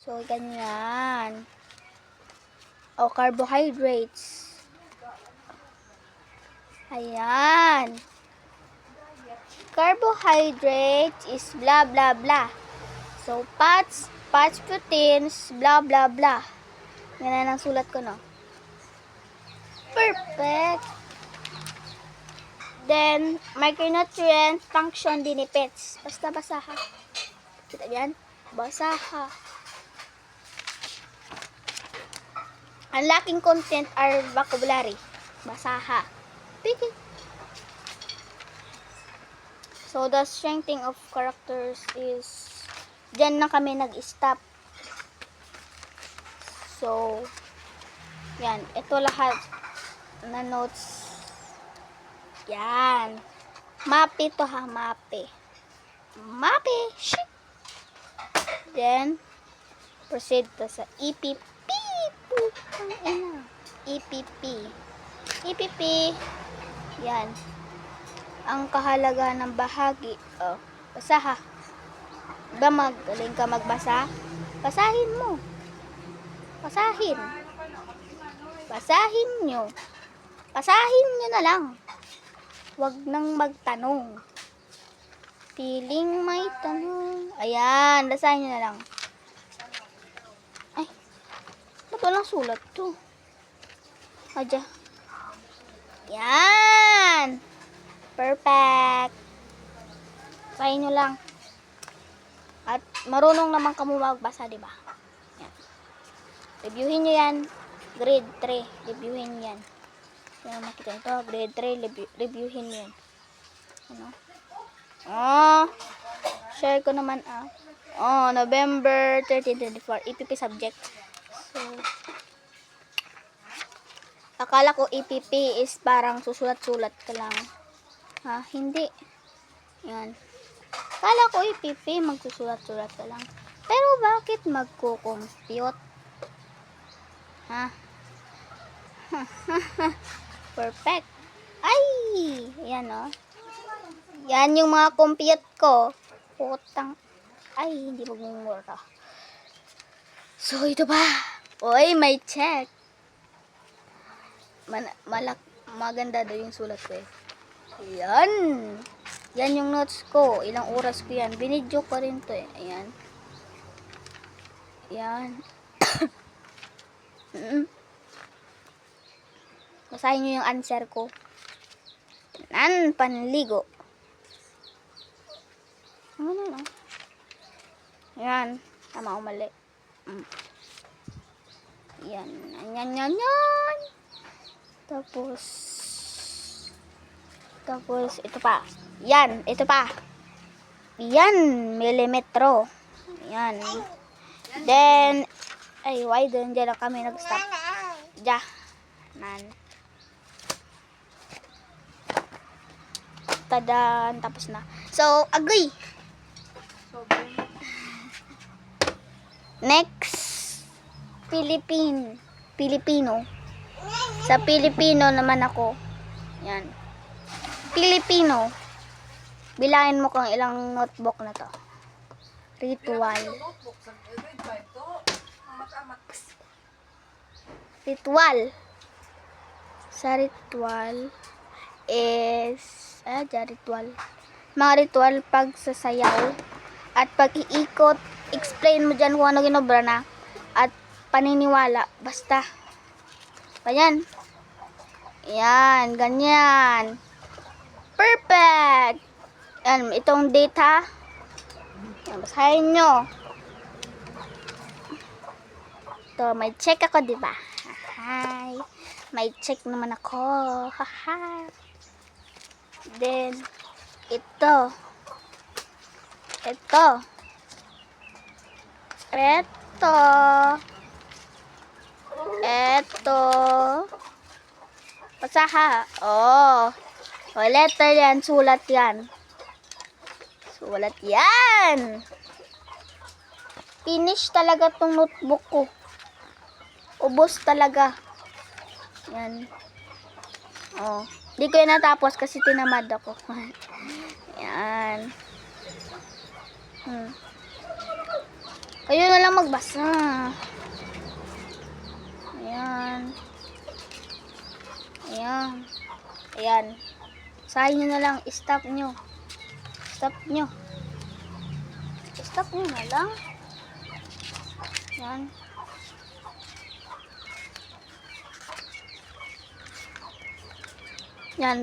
So, ganyan. O, carbohydrates. Ayan. Carbohydrates is blah, blah, blah. So, fats, proteins, blah, blah, blah. Yan ang sulat ko, no? Perfect. Then, micronutrients, function, benefits. Basta basaha. Kita yan? Basaha. Ang lacking content are vocabulary. Basaha. Piki. So, the strengthening of characters is dyan na kami nag-stop. So, yan. Ito lahat na notes. Yan. Mapi to ha, mapi. Mapi. Shit. Then, proceed to sa EPP. Putang ina. EPP. EPP. Yan. Ang kahalagahan ng bahagi. Oh, basaha. Ba magaling ka magbasa? Basahin mo. Basahin. Basahin nyo. Basahin nyo na lang. Huwag nang magtanong. Piling may tanong. Ayan, basahin nyo na lang. Ay, ba't walang sulat to? Adya. Yan. Perfect. Basahin nyo lang. At marunong naman ka mo magbasa, diba? Yan. Reviewin nyo yan. Grade 3. Reviewin yan. Yan, makita ito. Grade 3. Reviewin yan. Ano? Oh, share ko naman Oh, November 13, 24. EPP subject. So, akala ko EPP is parang susulat-sulat ka lang. Ha? Hindi. Yan. Akala ko EPP magsusulat-sulat ka lang. Pero bakit magko-compute? Ha? Perfect. Ay! Yan o. Yan yung mga compute ko. Putang. Ay, hindi magmumura. So, ito ba? Oy, may check. Maganda daw yung sulat ko eh. Yan. Yan yung notes ko. Ilang oras ko yan. Binidyo ko rin to eh. Ayan. Yan. Basahin nyo yung answer ko. Panligo. Ano? Yan. Tama o mali. Yan. Yan. Tapos, ito pa. Yan. Ito pa. Yan. Milimetro. Yan. Then, ay, why doon dyan na kami nag-stop? Tadan. Tapos na. So, agree. Next, Pilipino. Sa Pilipino naman ako. Yan. Pilipino. Bilangin mo kung ilang notebook na to. Ritual. Sa ritual is ritual. Mga ritual pagsasayaw at pag-iikot. Explain mo dyan kung ano ginobra na. At paniniwala. Basta. Ganyan. Yan. Ganyan. Perfect. Yan. Itong date ha. Yan. Basahin nyo. Ito. May check ako diba? Hi. May check naman ako. Haha. Then, ito. Basaha. Oh. Letter yan. Sulat yan. Finish talaga tong notebook ko. Ubos talaga. Yan. Oh. Di ko yan natapos kasi tinamad ako. Yan. Kayo na lang magbasa. Ayan. Ayan. Ayan. Basahin nyo na lang. Stop nyo. Stop nyo. Stop nyo na lang. Ayan. Yan.